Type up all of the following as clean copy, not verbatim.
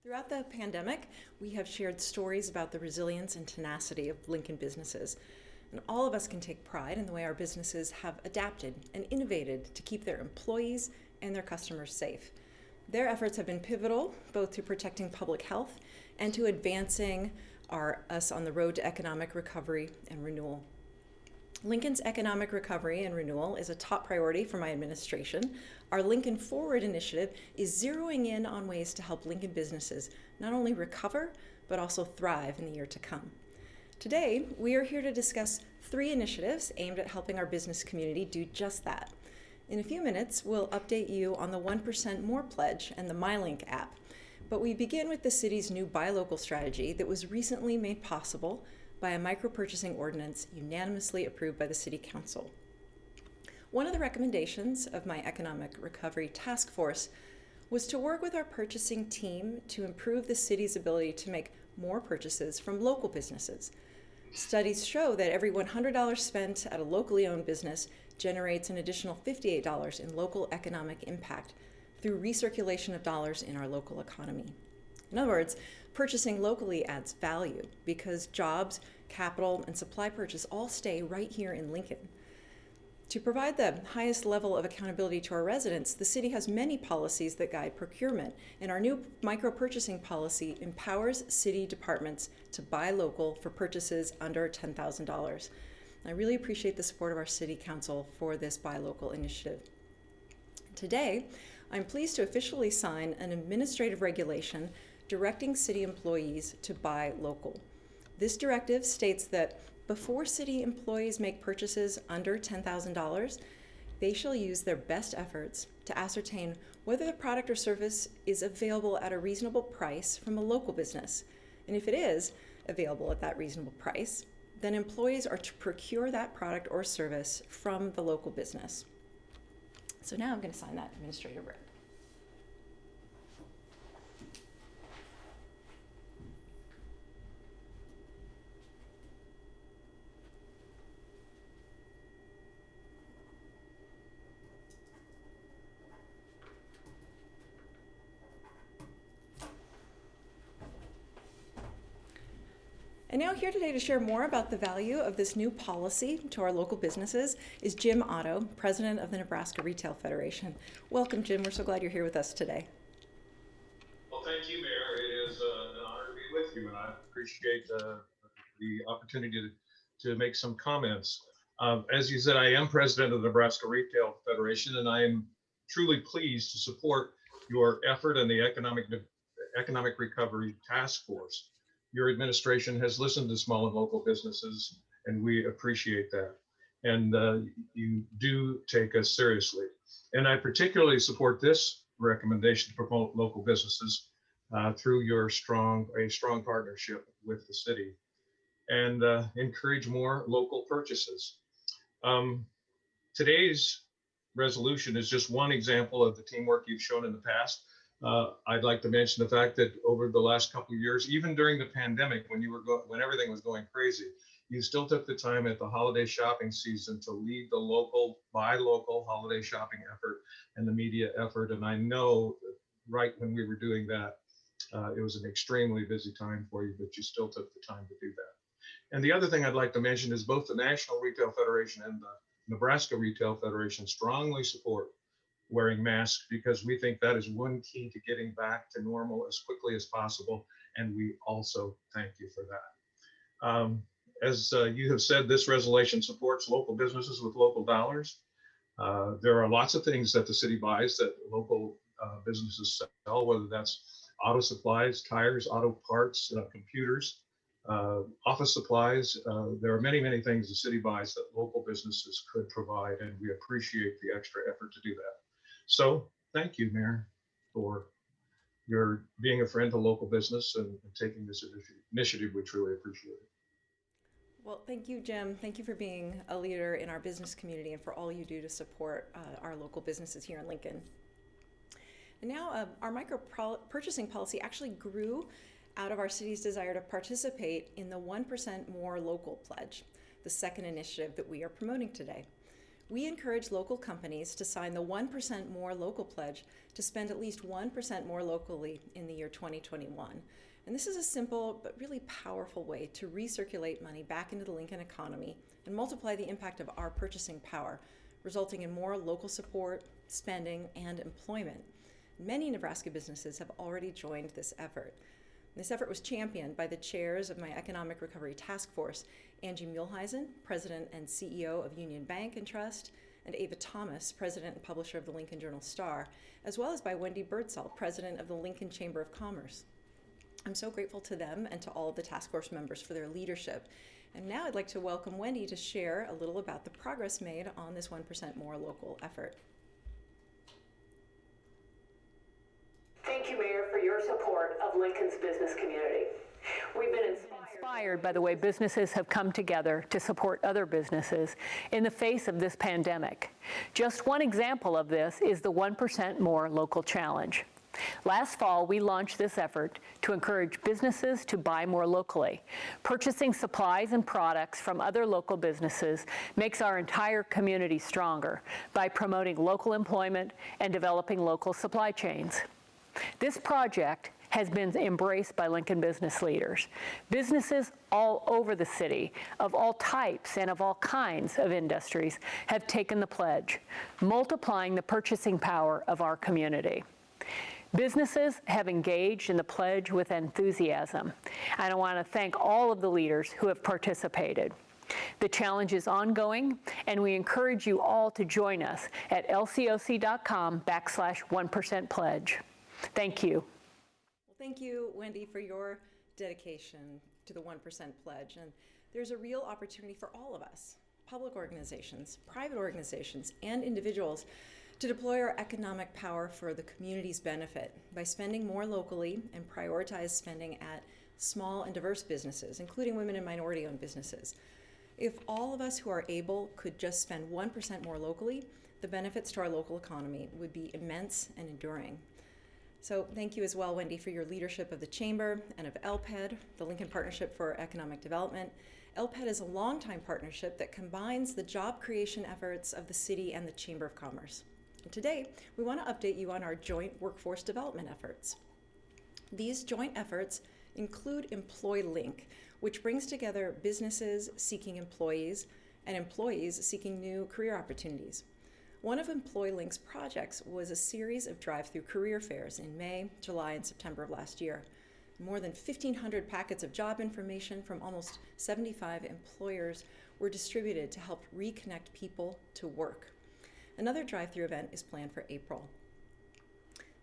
Throughout the pandemic, we have shared stories about the resilience and tenacity of Lincoln businesses. And all of us can take pride in the way our businesses have adapted and innovated to keep their employees and their customers safe. Their efforts have been pivotal, both to protecting public health and to advancing us on the road to economic recovery and renewal. Lincoln's economic recovery and renewal is a top priority for my administration. Our Lincoln Forward initiative is zeroing in on ways to help Lincoln businesses not only recover, but also thrive in the year to come. Today, we are here to discuss 3 initiatives aimed at helping our business community do just that. In a few minutes, we'll update you on the 1% More Pledge and the MyLink app. But we begin with the city's new buy local strategy that was recently made possible by a micro-purchasing ordinance unanimously approved by the City Council. One of the recommendations of my Economic Recovery Task Force was to work with our purchasing team to improve the city's ability to make more purchases from local businesses. Studies show that every $100 spent at a locally owned business generates an additional $58 in local economic impact through recirculation of dollars in our local economy. In other words, purchasing locally adds value because jobs, capital, and supply purchase all stay right here in Lincoln. To provide the highest level of accountability to our residents, the city has many policies that guide procurement, and our new micro-purchasing policy empowers city departments to buy local for purchases under $10,000. I really appreciate the support of our City Council for this buy local initiative. Today, I'm pleased to officially sign an administrative regulation directing city employees to buy local. This directive states that before city employees make purchases under $10,000, they shall use their best efforts to ascertain whether the product or service is available at a reasonable price from a local business. And if it is available at that reasonable price, then employees are to procure that product or service from the local business. So now I'm going to sign that administrative reg. And now here today to share more about the value of this new policy to our local businesses is Jim Otto, President of the Nebraska Retail Federation. Welcome, Jim. We're so glad you're here with us today. Well, thank you, Mayor. It is an honor to be with you, and I appreciate the opportunity to make some comments. As you said, I am President of the Nebraska Retail Federation, and I am truly pleased to support your effort and the Economic Recovery Task Force. Your administration has listened to small and local businesses, and we appreciate that. And you do take us seriously. And I particularly support this recommendation to promote local businesses through your strong partnership with the city, and encourage more local purchases. Today's resolution is just one example of the teamwork you've shown in the past. I'd like to mention the fact that over the last couple of years, even during the pandemic, when everything was going crazy, you still took the time at the holiday shopping season to lead the buy local holiday shopping effort and the media effort. And I know that right when we were doing that, it was an extremely busy time for you, but you still took the time to do that. And the other thing I'd like to mention is both the National Retail Federation and the Nebraska Retail Federation strongly support wearing masks, because we think that is one key to getting back to normal as quickly as possible. And we also thank you for that. As you have said, this resolution supports local businesses with local dollars. There are lots of things that the city buys that local businesses sell, whether that's auto supplies, tires, auto parts, computers, office supplies. There are many, many things the city buys that local businesses could provide, and we appreciate the extra effort to do that. So thank you, Mayor, for your being a friend to local business and taking this initiative. We truly appreciate it. Well, thank you, Jim. Thank you for being a leader in our business community and for all you do to support our local businesses here in Lincoln. And now our micro-purchasing policy actually grew out of our city's desire to participate in the 1% More Local Pledge, the second initiative that we are promoting today. We encourage local companies to sign the 1% More Local pledge to spend at least 1% more locally in the year 2021. And this is a simple but really powerful way to recirculate money back into the Lincoln economy and multiply the impact of our purchasing power, resulting in more local support, spending, and employment. Many Nebraska businesses have already joined this effort. This effort was championed by the chairs of my Economic Recovery Task Force, Angie Muehlheisen, President and CEO of Union Bank and Trust, and Ava Thomas, President and Publisher of the Lincoln Journal-Star, as well as by Wendy Birdsall, President of the Lincoln Chamber of Commerce. I'm so grateful to them and to all of the task force members for their leadership. And now I'd like to welcome Wendy to share a little about the progress made on this 1% More Local effort. Thank you, Mayor, for your support of Lincoln's business community. We've been inspired by the way businesses have come together to support other businesses in the face of this pandemic. Just one example of this is the 1% More Local Challenge. Last fall, we launched this effort to encourage businesses to buy more locally. Purchasing supplies and products from other local businesses makes our entire community stronger by promoting local employment and developing local supply chains. This project has been embraced by Lincoln business leaders. Businesses all over the city, of all types and of all kinds of industries, have taken the pledge, multiplying the purchasing power of our community. Businesses have engaged in the pledge with enthusiasm, and I want to thank all of the leaders who have participated. The challenge is ongoing, and we encourage you all to join us at lcoc.com/1% pledge. Thank you. Well, thank you, Wendy, for your dedication to the 1% pledge. And there's a real opportunity for all of us, public organizations, private organizations, and individuals, to deploy our economic power for the community's benefit by spending more locally and prioritize spending at small and diverse businesses, including women and minority-owned businesses. If all of us who are able could just spend 1% more locally, the benefits to our local economy would be immense and enduring. So thank you as well, Wendy, for your leadership of the Chamber and of LPED, the Lincoln Partnership for Economic Development. LPED is a longtime partnership that combines the job creation efforts of the city and the Chamber of Commerce. And today, we want to update you on our joint workforce development efforts. These joint efforts include EmployLink, which brings together businesses seeking employees and employees seeking new career opportunities. One of EmployLink's projects was a series of drive-through career fairs in May, July, and September of last year. More than 1,500 packets of job information from almost 75 employers were distributed to help reconnect people to work. Another drive-through event is planned for April.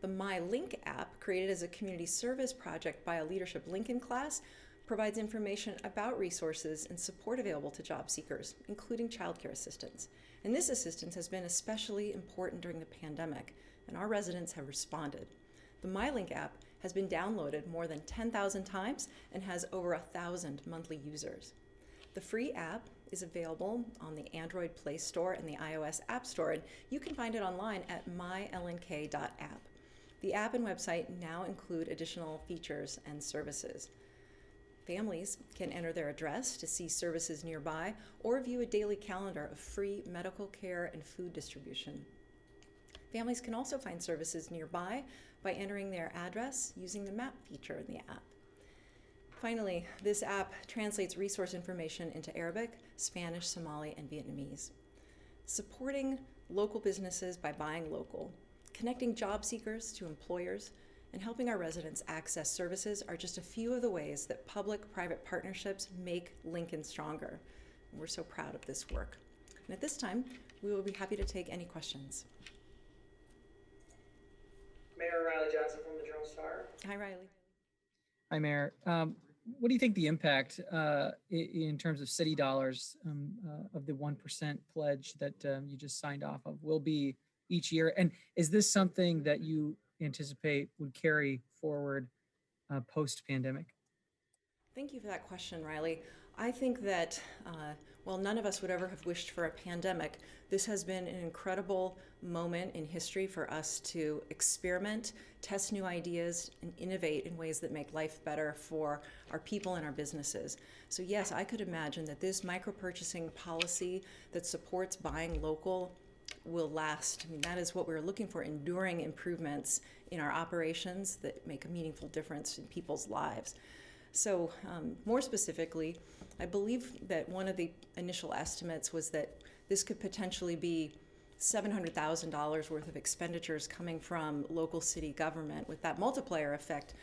The MyLink app, created as a community service project by a Leadership Lincoln class, provides information about resources and support available to job seekers, including childcare assistance. And this assistance has been especially important during the pandemic, and our residents have responded. The MyLink app has been downloaded more than 10,000 times and has over 1,000 monthly users. The free app is available on the Android Play Store and the iOS App Store, and you can find it online at mylnk.app. The app and website now include additional features and services. Families can enter their address to see services nearby or view a daily calendar of free medical care and food distribution. Families can also find services nearby by entering their address using the map feature in the app. Finally, this app translates resource information into Arabic, Spanish, Somali, and Vietnamese. Supporting local businesses by buying local, connecting job seekers to employers, and helping our residents access services are just a few of the ways that public-private partnerships make Lincoln stronger. We're so proud of this work. And at this time, we will be happy to take any questions. Mayor Riley Johnson from the Journal-Star. Hi, Riley. Hi, Mayor. What do you think the impact in terms of city dollars of the 1% pledge that you just signed off of will be each year? And is this something that you anticipate would carry forward post-pandemic? Thank you for that question, Riley. I think that While none of us would ever have wished for a pandemic, this has been an incredible moment in history for us to experiment, test new ideas, and innovate in ways that make life better for our people and our businesses. So yes, I could imagine that this micro-purchasing policy that supports buying local will last. I mean, that is what we're looking for, enduring improvements in our operations that make a meaningful difference in people's lives. So more specifically, I believe that one of the initial estimates was that this could potentially be $700,000 worth of expenditures coming from local city government. With that multiplier effect,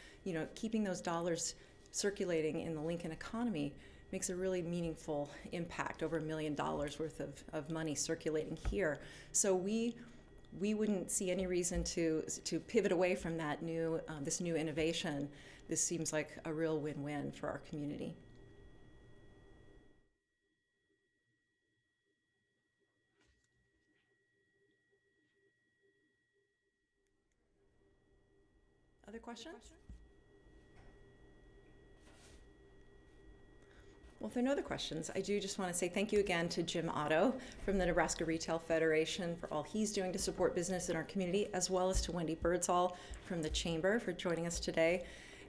keeping those dollars circulating in the Lincoln economy makes a really meaningful impact, over $1 million worth of money circulating here. So we wouldn't see any reason to pivot away from that this new innovation. This seems like a real win-win for our community. Other questions? Well, if there are no other questions, I do just want to say thank you again to Jim Otto from the Nebraska Retail Federation for all he's doing to support business in our community, as well as to Wendy Birdsall from the Chamber for joining us today.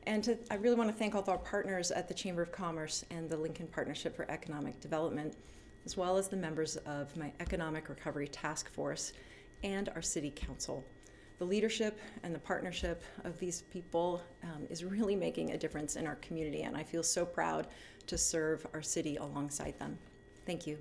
And I really want to thank all of our partners at the Chamber of Commerce and the Lincoln Partnership for Economic Development, as well as the members of my Economic Recovery Task Force and our City Council. The leadership and the partnership of these people is really making a difference in our community, and I feel so proud to serve our city alongside them. Thank you.